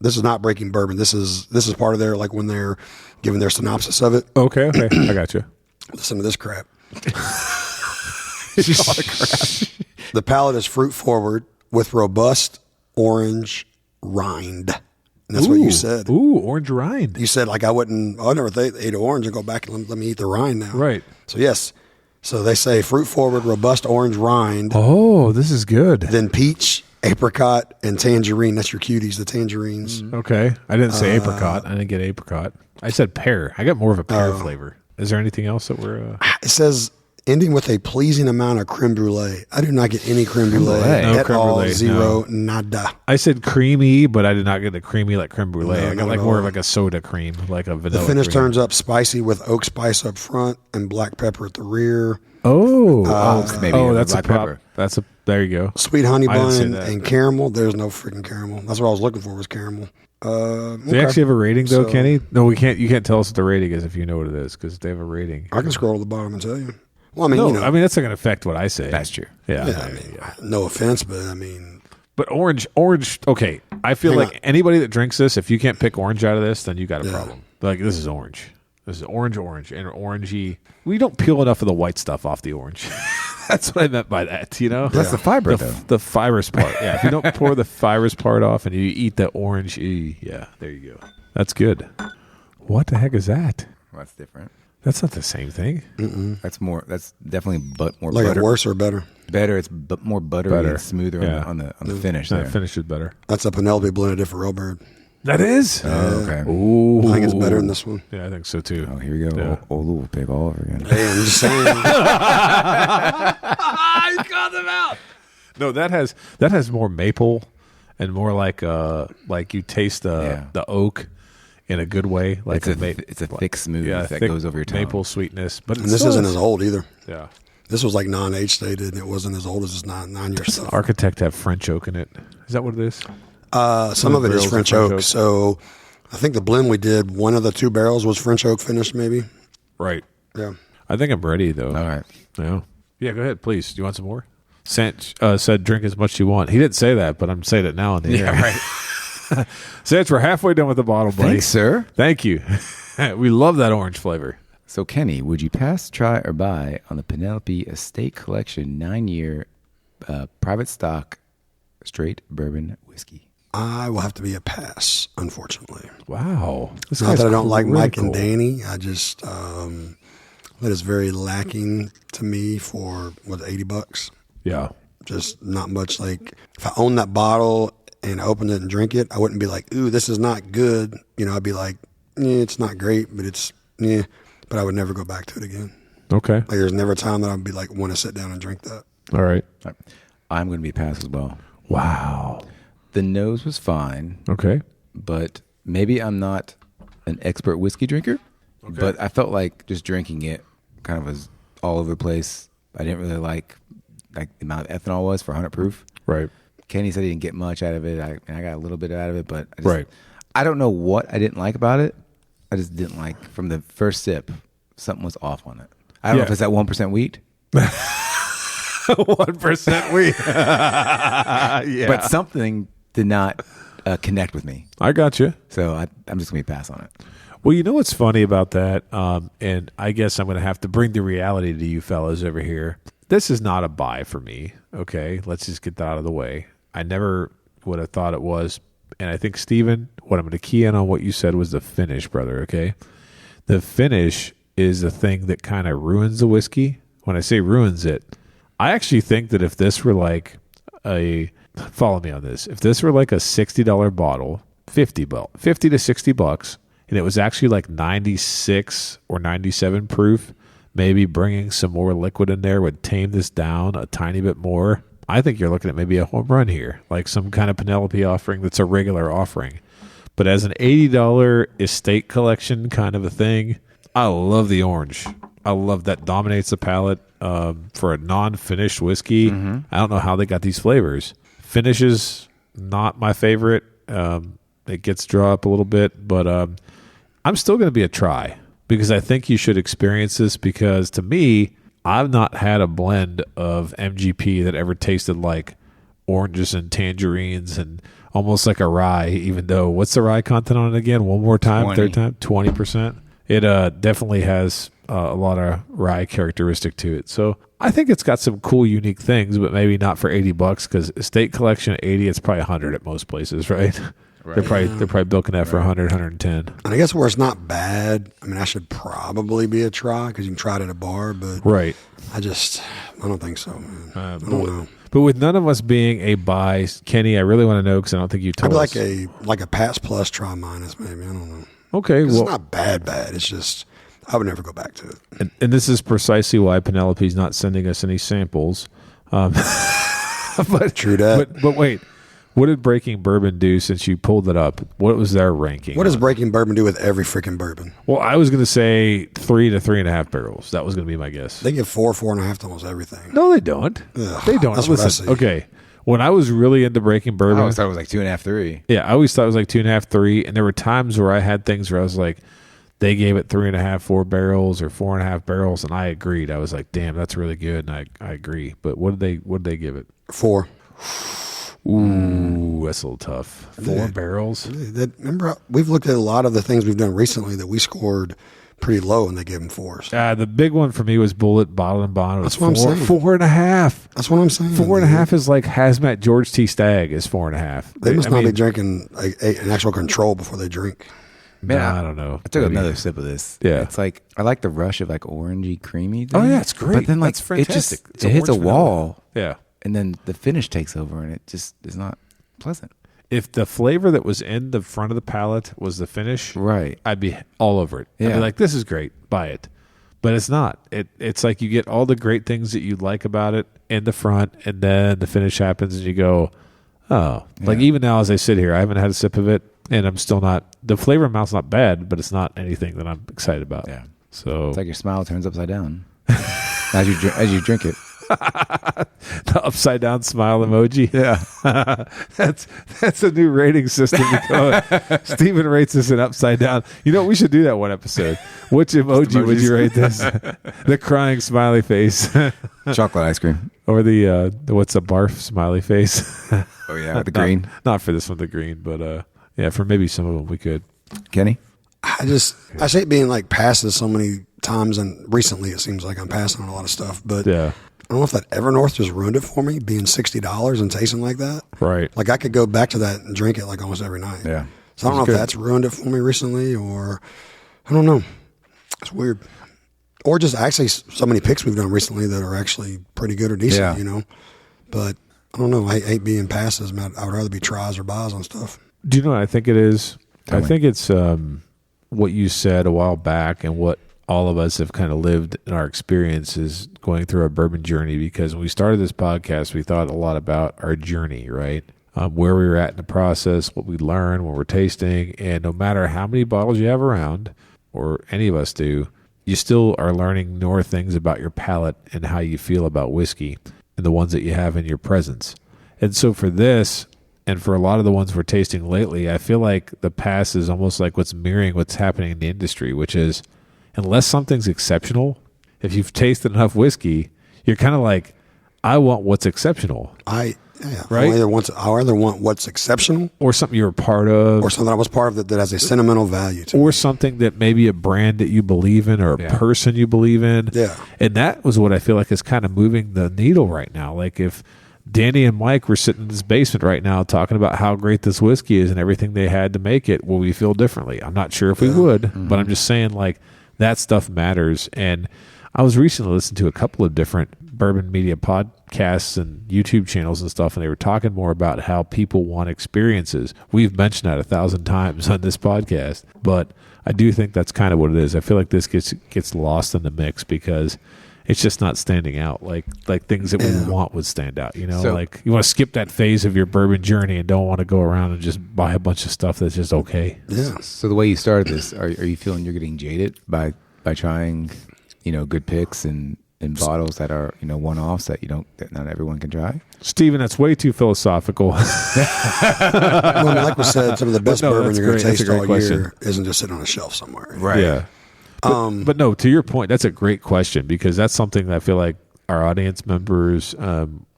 This is not Breaking Bourbon. This is part of their, like when they're giving their synopsis of it. Okay, I got you. Listen to this crap. The palate is fruit forward with robust orange rind. And that's what you said. Ooh, orange rind. You said like I never ate orange and go back and let me eat the rind now. Right. So yes. So they say fruit forward, robust orange rind, Oh, this is good. then peach, apricot, and tangerine. That's your cuties, the tangerines. Okay. I didn't say apricot. I didn't get apricot. I said pear. I got more of a pear flavor. Is there anything else that we're... It says ending with a pleasing amount of creme brulee. I do not get any creme brulee brulee. No at creme all. brulee, Zero, nada. I said creamy, but I did not get the creamy like creme brulee. No, I got not like at more all. of like a soda cream, like a The vanilla finish cream. turns up spicy with oak spice up front and black pepper at the rear. Maybe That's a black prop. pepper. There you go. Sweet honey I didn't say bun that. and caramel. There's no freaking caramel. That's what I was looking for was caramel. Do they actually have a rating though, So- Kenny? No, we can't. You can't tell us what the rating is if you know what it is because they have a rating. I can scroll to the bottom and tell you. Well, I mean, No, you know. I mean that's not going to affect what I say. That's true. Yeah. yeah, I mean, no offense, but I mean, But orange. Okay, I feel like anybody that drinks this, if you can't pick orange out of this, then you got a problem. Like this is orange. This is orange, and orangey. We don't peel enough of the white stuff off the orange. That's what I meant by that. You know, That's the fiber, though. The fibrous part. Yeah, if you don't pour the fibrous part off and you eat the orange, yeah, there you go. That's good. What the heck is that? Well, that's different. That's not the same thing. That's more. That's definitely more Like butter. worse or better? Better. It's more buttery and smoother on the finish. That There. finish is better. That's a Penelope blended different real bird. That is. Oh, okay. Ooh. I think it's better than this one. Yeah, I think so too. Oh, here we go. Yeah. Old Louisville pick all over again. Hey, I'm just saying. I got them out. No, that has more maple and more like you taste the oak in a good way. Like It's a thick smooth that thick goes over your tongue. maple sweetness. But And this isn't as old either. Yeah. This was like non-age stated, and it wasn't as old as this 9 year Does stuff. Architect have French oak in it? Is that what it is? Some of it is barrels are French French oak. oak. So I think the blend we did, one of the 2 barrels was French oak finished, maybe. Right. Yeah. I think I'm ready though. All right. Yeah. Yeah, go ahead, please. Do you want some more? Sanch said drink as much as you want. He didn't say that, but I'm saying it now in the air. right. Sanch, we're halfway done with the bottle, buddy. Thanks, sir. Thank you. We love that orange flavor. So, Kenny, would you pass, try, or buy on the Penelope Estate Collection 9-year private stock straight bourbon whiskey? I will have to be a pass, unfortunately. Wow. This Not guy's that I don't like Mike critical. and Danny. I just, that is very lacking to me for, $80? Yeah. Just not much. Like, if I owned that bottle and opened it and drink it, I wouldn't be like, ooh, this is not good. You know, I'd be like, it's not great, but it's, but I would never go back to it again. Okay. Like, there's never a time that I'd be like, want to sit down and drink that. All right. I'm going to be a pass as well. Wow. The nose was fine, Okay. but maybe I'm not an expert whiskey drinker. But I felt like just drinking it kind of was all over the place. I didn't really like the amount of ethanol was for 100 proof. Right. Kenny said he didn't get much out of it. I got a little bit out of it, but Right. I don't know what I didn't like about it. I just didn't like from the first sip. Something was off on it. I don't know if it's that 1% wheat. 1% wheat. Yeah. But something did not connect with me. I got you. So I'm just going to pass on it. Well, you know what's funny about that? And I guess I'm going to have to bring the reality to you fellas over here. This is not a buy for me. Okay. Let's just get that out of the way. I never would have thought it was. And I think, Steven, what I'm going to key in on what you said was the finish, brother. Okay. The finish is the thing that kind of ruins the whiskey. When I say ruins it, I actually think that if this were like follow me on this, if this were like a $60 bottle, 50 to $60, and it was actually like 96 or 97 proof, maybe bringing some more liquid in there would tame this down a tiny bit more. I think you're looking at maybe a home run here, like some kind of Penelope offering that's a regular offering. But as an $80 estate collection kind of a thing, I love the orange. I love that dominates the palate for a non-finished whiskey. I don't know how they got these flavors. Finish is not my favorite. It gets draw up a little bit, but I'm still going to be a try because I think you should experience this because to me, I've not had a blend of MGP that ever tasted like oranges and tangerines and almost like a rye, even though what's the rye content on it again? One more time, 20. third time, 20%. It definitely has a lot of rye characteristic to it. So I think it's got some cool, unique things, but maybe not for $80 because estate collection at 80, it's probably 100 at most places, right? They're probably bilking that for 100, 110. And I guess where it's not bad, I mean, I should probably be a try because you can try it at a bar, but Right. I don't think so, man. I don't know. But with none of us being a buy, Kenny, I really want to know because I don't think you I'd told be us. like a pass plus try minus, maybe. I don't know. Okay, 'Cause well, it's not bad. It's just I would never go back to it. and this is precisely why Penelope's not sending us any samples. But True that. But wait, what did Breaking Bourbon do since you pulled it up? What was their ranking? What does Breaking Bourbon do with every freaking bourbon? Well, I was going to say 3 to 3.5 barrels. That was going to be my guess. They give 4.5 to almost everything. No, they don't. Ugh, They don't. that's what I Listen, see. okay. When I was really into Breaking I Bourbon, always thought it was like 2.5, 3. yeah, I always thought it was like 2.5, 3. And there were times where I had things where I was like, they gave it 3.5, 4 barrels or 4.5 barrels, and I agreed. I was like, damn, that's really good, and I agree. But what did they give it? 4. Ooh, that's a little tough. 4 barrels. Remember, we've looked at a lot of the things we've done recently that we scored pretty low, and they gave them 4s. The big one for me was Bullet Bottle and Bond. That's what I'm saying. 4.5. That's what I'm saying. 4.5 is like Hazmat George T. Stagg is 4.5. They must not be drinking an actual control before they drink. Man, I don't know. I took another sip of this. Yeah. It's like, I like the rush of like orangey, creamy thing. Oh, yeah, it's great. But then like, That's fantastic. it hits a orange wall. vanilla. Yeah. And then the finish takes over and it just is not pleasant. If the flavor that was in the front of the palate was the finish, Right. I'd be all over it. I'd Yeah. be like, this is great. Buy it. But it's not. It's like you get all the great things that you like about it in the front, and then the finish happens, and you go, oh. Yeah. Like even now as I sit here, I haven't had a sip of it, and I'm still not. The flavor in mouth's not bad, but it's not anything that I'm excited about. Yeah. So It's like your smile turns upside down as you drink it. the upside down smile emoji. Yeah. That's a new rating system to go. Steven rates us an upside down. You know, we should do that one episode. Which emoji would you rate this? The crying smiley face, Chocolate ice cream. or the what's a barf smiley face? Oh yeah, the green. Not for this one, the green, but yeah, for maybe some of them we could. Kenny? I hate being like passes so many times, and recently it seems like I'm passing on a lot of stuff. But Yeah, I don't know if that Evernorth just ruined it for me, being $60 and tasting like that. right. Like I could go back to that and drink it like almost every night. Yeah. So I don't know if that's ruined it for me recently, or I don't know. It's weird. Or just actually so many picks we've done recently that are actually pretty good or decent, Yeah. you know. But I don't know. I hate being passes, man. I would rather be tries or buys on stuff. Do you know what I think it is? Tell I me. think it's what you said a while back, and what all of us have kind of lived in our experiences going through our bourbon journey. Because when we started this podcast, we thought a lot about our journey, right? Where we were at in the process, what we learned when we're tasting, and no matter how many bottles you have around, or any of us do, you still are learning more things about your palate and how you feel about whiskey and the ones that you have in your presence. And so for this, and for a lot of the ones we're tasting lately, I feel like the pass is almost like what's mirroring what's happening in the industry, which is unless something's exceptional, if you've tasted enough whiskey, you're kind of like, I want what's exceptional. Right? Right? I either want what's exceptional Or something you're a part of. or something I was part of that has a sentimental value to it. Or something that maybe a brand that you believe in, or a person you believe in. Yeah. And that was what I feel like is kind of moving the needle right now. Like if Danny and Mike were sitting in this basement right now talking about how great this whiskey is and everything they had to make it, will we feel differently? I'm not sure if we would, but I'm just saying like that stuff matters. And I was recently listening to a couple of different bourbon media podcasts and YouTube channels and stuff, and they were talking more about how people want experiences. We've mentioned that 1,000 times on this podcast, but I do think that's kind of what it is. I feel like this gets lost in the mix because it's just not standing out like things that we want would stand out. You know, So- like you want to skip that phase of your bourbon journey and don't want to go around and just buy a bunch of stuff that's just okay. Yeah. So the way you started this, are you feeling you're getting jaded by trying, good picks and bottles that are, one-offs that not everyone can try? Steven, that's way too philosophical. Well, I mean, like we said, some of the best no, bourbon that's you're going great. to That's a taste great all question. year isn't just sitting on a shelf somewhere. Yeah. But no, to your point, that's a great question, because that's something that I feel like our audience members,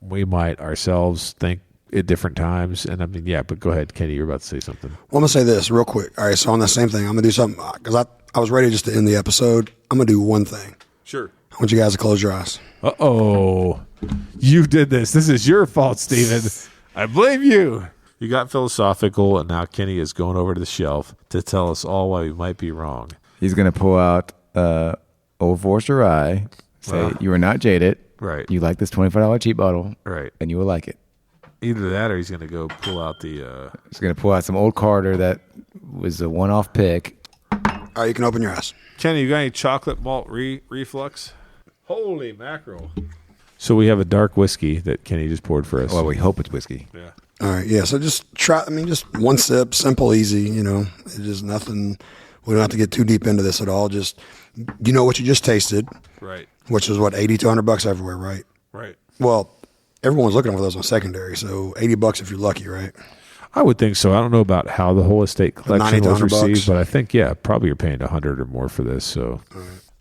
we might ourselves think at different times. And I mean, yeah, but go ahead, Kenny, you're about to say something. Well, I'm going to say this real quick. All right, so on the same thing, I'm going to do something because I was ready just to end the episode. I'm going to do one thing. Sure. I want you guys to close your eyes. Uh-oh. You did this. This is your fault, Steven. I blame you. You got philosophical, and now Kenny is going over to the shelf to tell us all why we might be wrong. He's going to pull out Old Forester Rye, say, you are not jaded. Right. You like this $25 cheap bottle. Right. And you will like it. Either that or he's going to go pull out the... He's going to pull out some Old Carter that was a one-off pick. All right, you can open your eyes. Kenny, you got any chocolate malt reflux? Holy mackerel. So we have a dark whiskey that Kenny just poured for us. Well, we hope it's whiskey. Yeah. All right, yeah. So just try. I mean, just one sip, simple, easy. It's just nothing. We don't have to get too deep into this at all. Just what you just tasted, Right. which is what $80 to $100 everywhere, right? Right. Well, everyone's looking for those on secondary, so $80 if you're lucky, right? I would think so. I don't know about how the whole estate collection 90 to was $100 received, but I think, probably you're paying $100 or more for this. So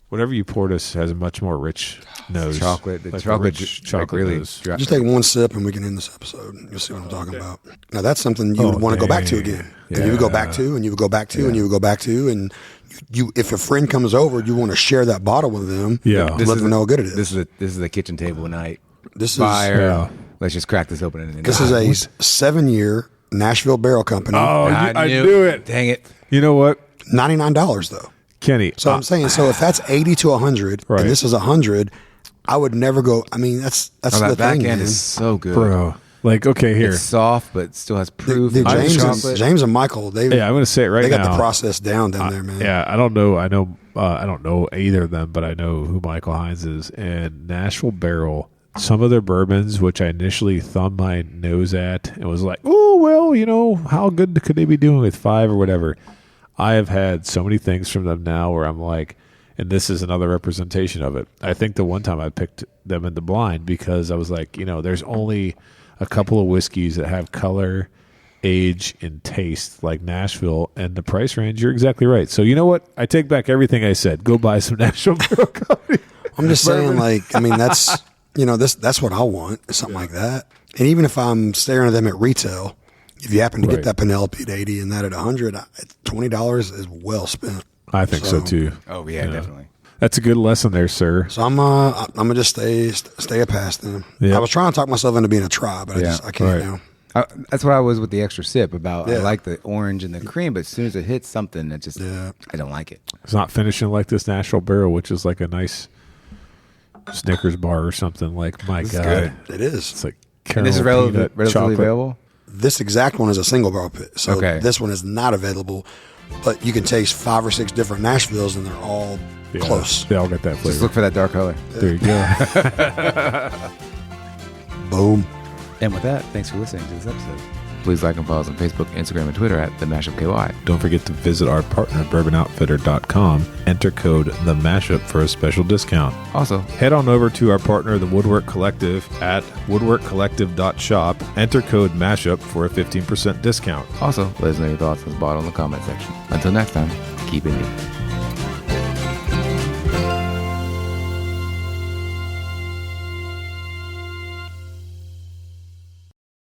Whatever you poured us has a much more rich nose. Chocolate. The Like a chocolate, rich chocolate really. nose. Just take one sip and we can end this episode. You'll see what I'm talking about. Now that's something you would want to go back to dang. again. And you would go back to, and you would go back to, and you would go back to, and you if a friend comes over, you want to share that bottle with them. Yeah. Let them know how good it is. This is a kitchen table night. This is Fire. Yeah. Let's just crack this open. And This is a 7-year Nashville Barrel Company. Oh, I knew it. Dang it. You know what, $99 though. Kenny? So I'm saying, so if that's 80 to 100, Right. and this is 100, I would never go. I mean, that's Oh, the that back thing, end man. is so good. bro. Like, okay, here. It's soft, but still has proof. Dude, and James, James and Michael, they Yeah, I'm going to say it right they now. got the process down there, man. Yeah, I don't know. I don't know either of them, but I know who Michael Hines is. And Nashville Barrel, some of their bourbons, which I initially thumbed my nose at and was like, oh, well, you know, how good could they be doing with 5 or whatever? I have had so many things from them now where I'm like, and this is another representation of it. I think the one time I picked them in the blind because I was like, you know, there's only a couple of whiskeys that have color, age, and taste like Nashville, and the price range. You're exactly right. So you know what? I take back everything I said. Go buy some Nashville Barrel Company. I'm just saying, like, I mean, that's that's what I want, something like that. And even if I'm staring at them at retail, if you happen to Right. get that Penelope at 80 and that at 100, $20 is well spent. I think so too. Oh, yeah, definitely. That's a good lesson there, sir. So I'm gonna just stay past them. Yeah. I was trying to talk myself into being a try, but I can't Right. now. That's what I was with the extra sip about. I Yeah. like the orange and the cream, but as soon as it hits something, it just Yeah. I don't like it. It's not finishing like this Nashville Barrel, which is like a nice Snickers bar or something. Like, my God. good. It is. It's like And this is caramel peanut relatively chocolate. available. This exact one is a single barrel pit. So Okay. this one is not available, but you can taste 5 or 6 different Nashvilles and they're all Yeah, close. They all got that flavor. Just look for that dark color. There you go. Boom. And with that, thanks for listening to this episode. Please like and follow us on Facebook, Instagram, and Twitter at The Mashup KY. Don't forget to visit our partner, bourbonoutfitter.com. Enter code The Mashup for a special discount. Also, Head on over to our partner, the Woodwork Collective, at woodworkcollective.shop. Enter code MASHUP for a 15% discount. let us know your thoughts on this bottle in the comment section. Until next time, keep it neat.